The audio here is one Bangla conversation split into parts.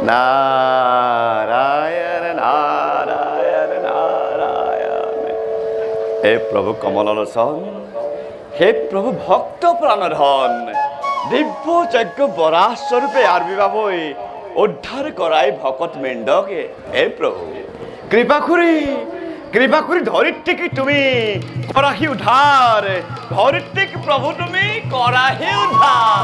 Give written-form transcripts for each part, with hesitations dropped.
नारायण नारायण नारायण। हे प्रभु कमललोचन, हे प्रभु भक्त प्राणधन, दिव्य यज्ञ बरा स्वरूपे आविर्भाव उद्धार कराई भकत मेंढके। हे प्रभु कृपा करी धरित्रीक तुमी कराही उद्धार, धरित्रीक प्रभु तुमी कराही उद्धार।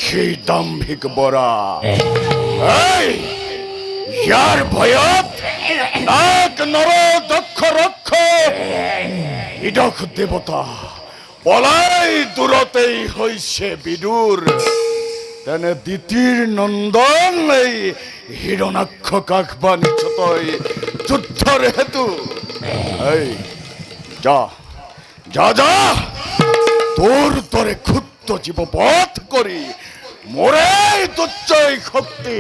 সেই দাম্ভিক বরা ইয়ার ভয়ত এক নর দক্ষ রক্ষ ইডক দেবতা পলাই দূরতেই হইছে বিদুর। তেনে দ্বিতীয় নন্দন এই হিরণাক্ষ কাকবা নিচতই যুদ্ধর হেতু যা যা যা তোর তরে ক্ষুদ্র জীবপথ করি মোরে তুচ্ছই শক্তি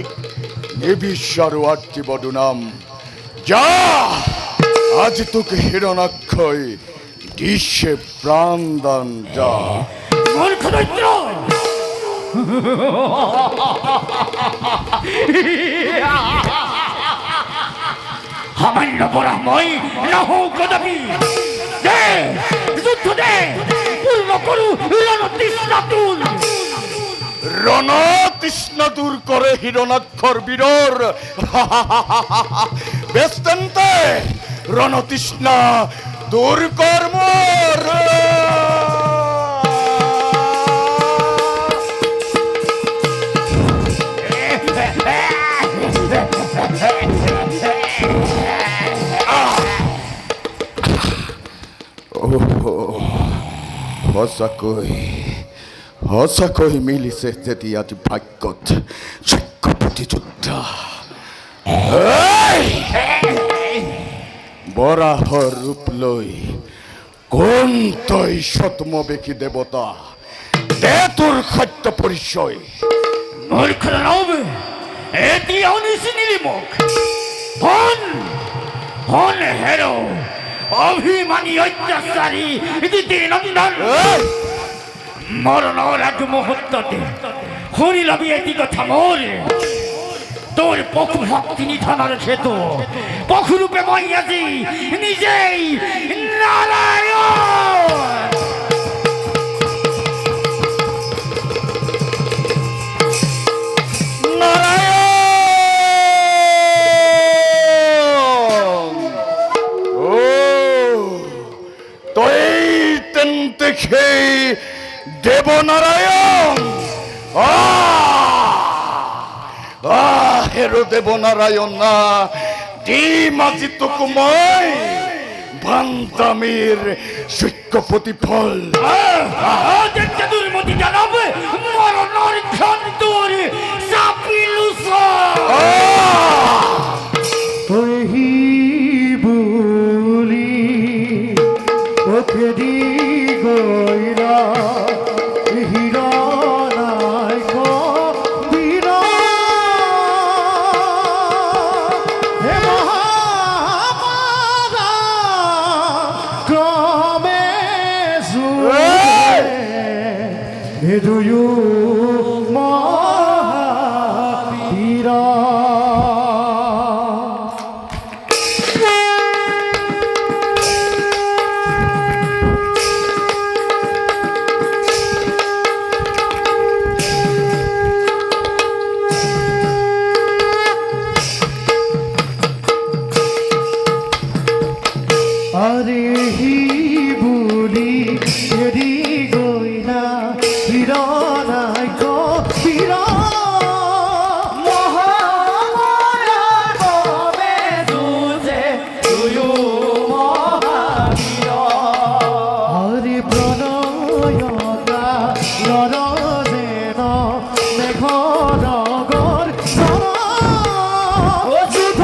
নিবিশ্বারু আটটি বডুনাম। যা আজ তোকে হিরণাক্ষই দিশে প্রাণদান। যা সামান্য বরাময় নহ কদাপি দে যুদ্ধ দে পূর্ণ করু রণতৃষ্ণাতুর। রণতৃষ্ণা দূর করে হিরণাক্ষর বীরর বেস্তেন্তে রণতৃষ্ণা দূর কর্ম। সঁচাকৈ মিলিছে যদি আজ ভাগ্যত সখ্য প্ৰতিযোদ্ধা। বৰাহৰ ৰূপ লৈ কোন তই সতমবেশী দেৱতা, দে তোৰ সত্য পৰিচয়। মূৰ্খ ৰাম, এতিয়া নিচিনিলি মোক হন হেরো অভিমানী অত্যাচারী দিদি নন্দন মরণর আগ মুহূর্ততে শুনিলবি এটি কথা মোৰ তোর পশু ভক্তি নিধনৰ সেতু পশুৰূপে মই আজি নিজেই নারায়ণ দেখে দেবনারায়ণ হেরো দেবনারায়ণ না মাঝি তো কুমাই ভান্তামির সৈক্য প্রতিফল দুর্মতি জানাব মরণর ঘন্টুর সাপিলুস বলি ওকে দি গইরা হিরা নাই কবিরা হে মহামারা ক্রমে হে দুয়ু মহাবীরা আরে হি বুলি এদি গইনা হিরনাই কো হিরা মহামায়া কবে দুজে তুয়ু মহাবীর আরে প্রণয়কা লরজেন মেঘরগর সরা ও যুদ্ধ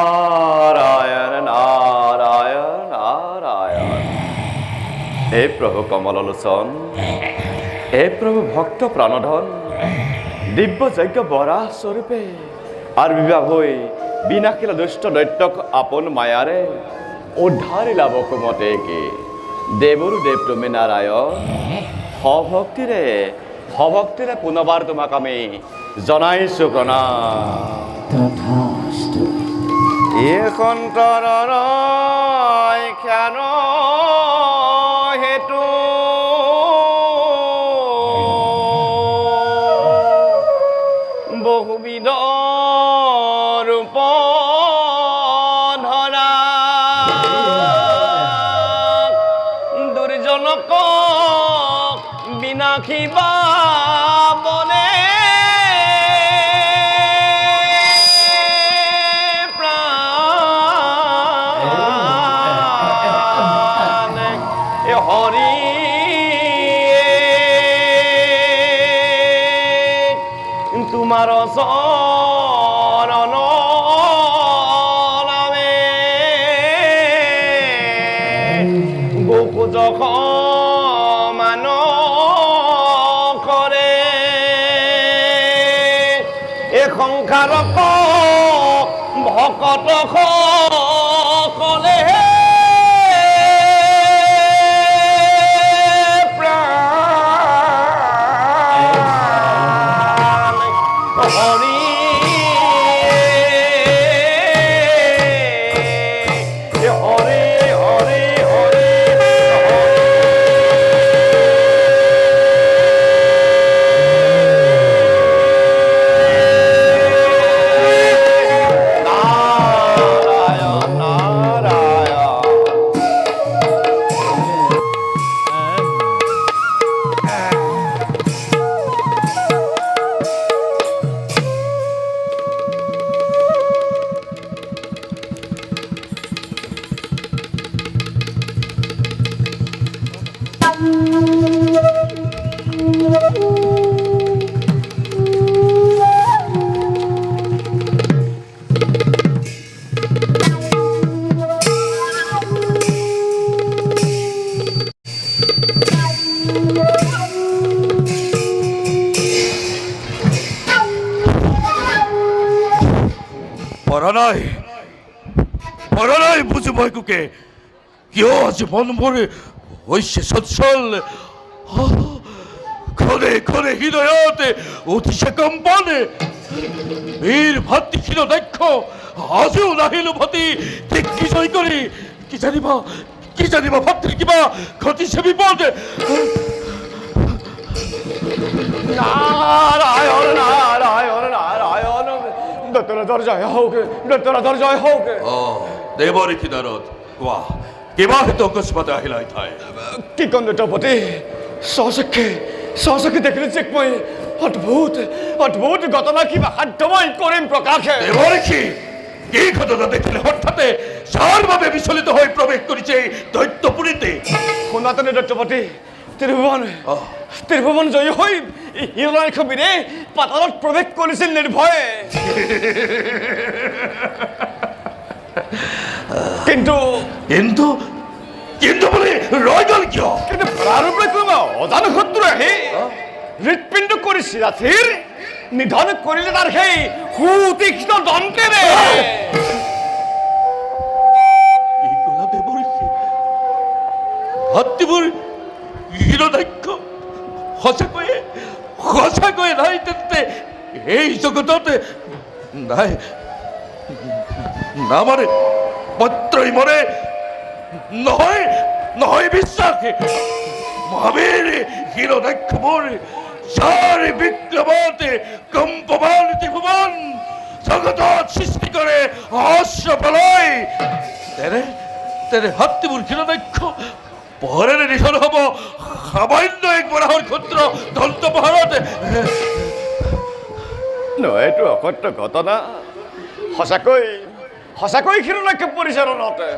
নারায়ণ নারায়ণ নারায়ণ হে প্রভু কমললোচন হে প্রভু ভক্ত প্রাণধন দিব্য যজ্ঞ বরা স্বরূপে আর বিবাহ হই বিনাশিলা দুষ্ট দৈত্যক আপন মায়ারে উদ্ধারিলা বকুমতে কে দেৱৰো দেৱ তুমি নারায়ণ সভক্তিৰে পুনৰবাৰ তোমাক আমি জনাইছো প্ৰণাম এইখন্তৰৰ খ্যান হেতু বহুবিধ ৰূপ ধৰা দুৰ্জনক বিনাশিবা বনে হরি তোমার শরণ নামে গোপুজ মান করে এ সংসারক ভকত সকলে হরি পড়া নাই বুঝে ময়কুকে কেউ আছে মন ভরে ঐশে সচ্ছল খনে খনে হৃদয়তে অতিশে কম্পনে বীর ভাতৃ ক্ষীণ দক্ষ আজও নাহিল ভতি ঠিক বিষয় করি কি জানিবা ভাতৃ কিবা ক্ষতি সে বিপদ নারায়ণ নারায়ণ নারায়ণ দত্তর জয় হোক দত্তর জয় হোক দেবরে কি নারদ কোয়া কেবা হেতু অকস্মাত আহিলাই ঠাই কি কন দত্তপতি সচক্ষে দেখিলে যে মই অদ্ভুত ঘটনা কিবা সাধ্যময় কৰিম প্ৰকাশে দেবরে কি এই ঘটনা দেখিলে হঠাৎ সারভাবে বিচলিত হয়ে প্রবেশ করেছে দৈত্যপুরীতে শুনাতনে দত্তপতি ত্রিভুবন জয়ী হৈ হিৰণ্যাক্ষ বীৰে পাতালত প্ৰৱেশ কৰিছিল নিৰ্ভয়ে কিন্তু বলে রয়ে গেল কিয় কিন্তু প্ৰাৰূপে কোনোবা অজানো শত্ৰু আহি হৃৎপিণ্ড কৰি চিৰাথিৰ নিধন কৰিলে তাৰ সেই সুতীক্ষ্ণ দন্তেৰে এইগুলা দেবরে কি হাতিবুর হিরোদাক্ষ সঁচাকৈয়ে নাই তেন্তে এই জগততে নাই না মানে পত্রই মনে নহয় বিশ্বাসে মহাবীর হিরোদাক্ষ মোরে সারে বিক্রমতে কম্পমান ত্রিভুবন জগত সৃষ্টি করে হাস্য প্রলয় তেরে হাতিবুর হিরোদাক্ষ পরের নিধন হব সামান্য এক বরাহর ক্ষুদ্র দন্ত মহারত এইটো অসত্য ঘটনা সঁচাকৈ হিৰণ্যাক্ষ পৰিচালনাতে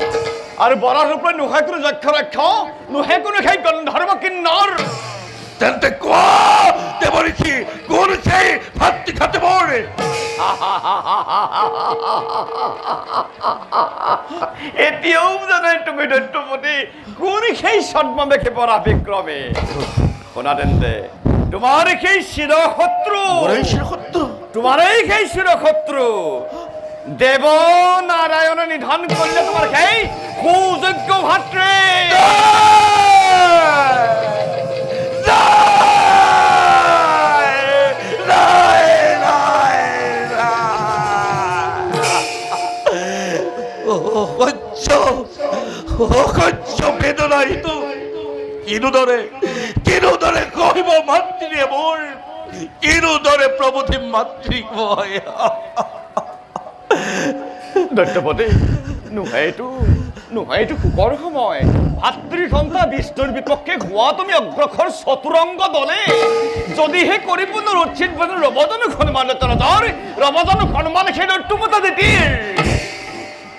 আৰু বৰাহ ৰূপে নোহাই কোনো যক্ষ ৰক্ষ নোহে কোনো সেই গন্ধৰ্ব কিন্নৰ তেন্তে কোৱা দেবরে কি কোন সেই ভাতৃ খাতে মরে এতিয়াও জানে তুমি দৈত্যপতি কোন সেই সদ্মবেশে বৰা বিক্ৰমে শুনা তেন্তে তোমাৰ সেই চিৰশত্ৰু তোমাৰেই সেই চিৰশত্ৰু দেৱ নাৰায়ণে নিধন কৰিলে তোমাৰ সেই সুযোগ্য ভাতৃ বেদনাই তো কিনুদরে কহিব মাতৃ মোর কিনুদরে প্রবোধি মাতৃ দৈত্যপতি নোহাইটো সুখৰ সময় ভাতৃ সন্তা বিষ্ণুৰ বিপক্ষে হোৱা তুমি অগ্ৰসৰ চতুৰংগ দলে যদিহে কৰিব নুচিত বলে ৰবজানু সন্মান তৰজৰ ৰবজানু সন্মান সেই দৈত্যপতা দিতিৰ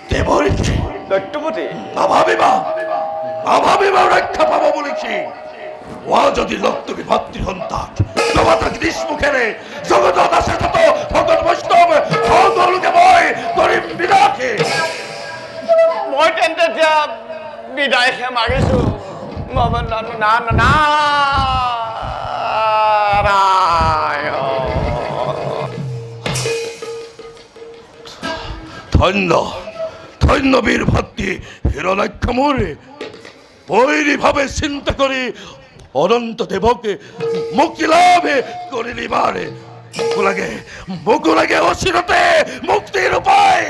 দেবরে দৈত্যপতি অভাবিবা রক্ষা পাব বলেছি ও যদি লক্ষ্মী ভাতৃ সন্তান জগতাক নিষ্মুখেৰে জগত আছে যত ভগত বৈষ্ণৱ সকলোকে মই কৰিম বিনাশে মই তেন্তে এতিয়া বিদায়হে মাগিছো ধন্য বীর ভাতৃ হিরণ্যাক্ষ মোরে বৈরী ভাবে চিন্তা করি অনন্ত দেবকে মুক্তি লাভে করিলি মারে মুকুলাগে অচিরতে মুক্তির উপায়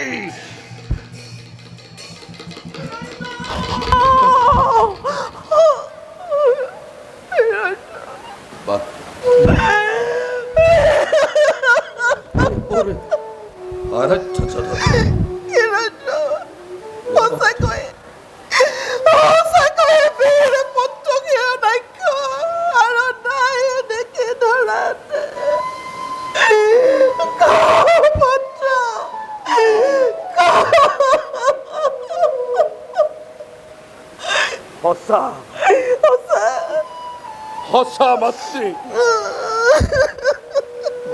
হসা মাতৃ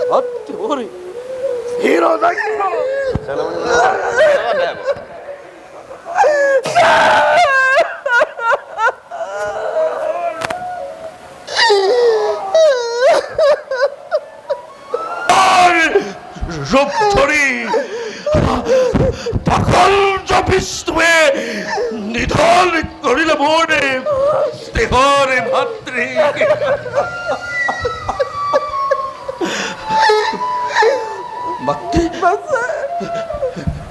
ভাতৃ ওরে হিরণ্যাক্ষ রূপ ধরি বিষ্ণুৱে নিধন কৰিলে মোৰ দেহৰ ভাতৃ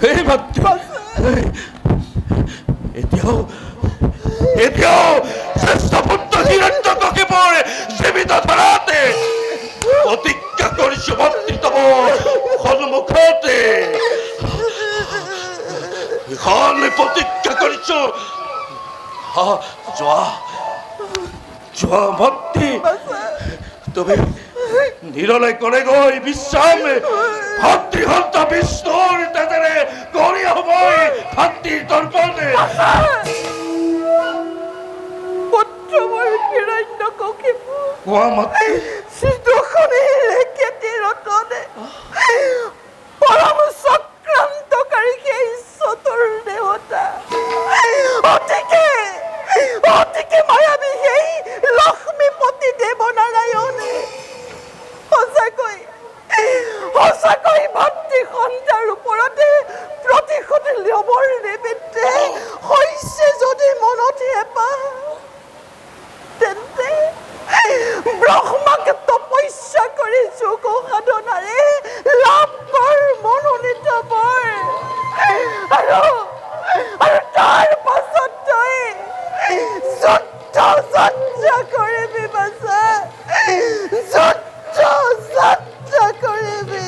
এই ভাতৃ এতিয়াও শ্ৰেষ্ঠ পুত্ৰ হিৰণ্যকশিপুৰ জীৱিত ধৰাতে প্ৰতিজ্ঞা কৰিছো ভাতৃ তব সন্মুখতে এখন প্ৰতিজ্ঞা কৰিছো যোৱা ভক্তি তুমি নিৰলে কৰে গৈ বিশ্ৰাম ভাতৃহন্ত বিষ্ণুৰ তেজেৰে কৰি হবই ভাতৃৰ তৰ্পণে পুত্ৰমৰ হিৰণ্যকশিপু কোৱা মাতৃ শ্ৰীদুখনিৰে কেতি ৰতনে পৰম চক্ৰান্তকাৰী সেই চতুৰ দেৱতা অতিকে মায়াবী সেই লক্ষ্মীপতি দেৱনাৰায়ণে সঁচাকৈ ভাতৃ সন্ধ্যাৰ ওপৰতে প্ৰতিশোধ ল'বৰ নিমিত্তে হৈছে যদি মনত হেঁপাহ তেন্তে ব্ৰহ্মাক তপস্যা কৰি যোগ সাধনাৰে লাভ কৰ মনোনীত বৰ আৰু তাৰ পাছত তই যুদ্ধ যাত্ৰা কৰিবি বাছা যুদ্ধ যাত্ৰা কৰিবি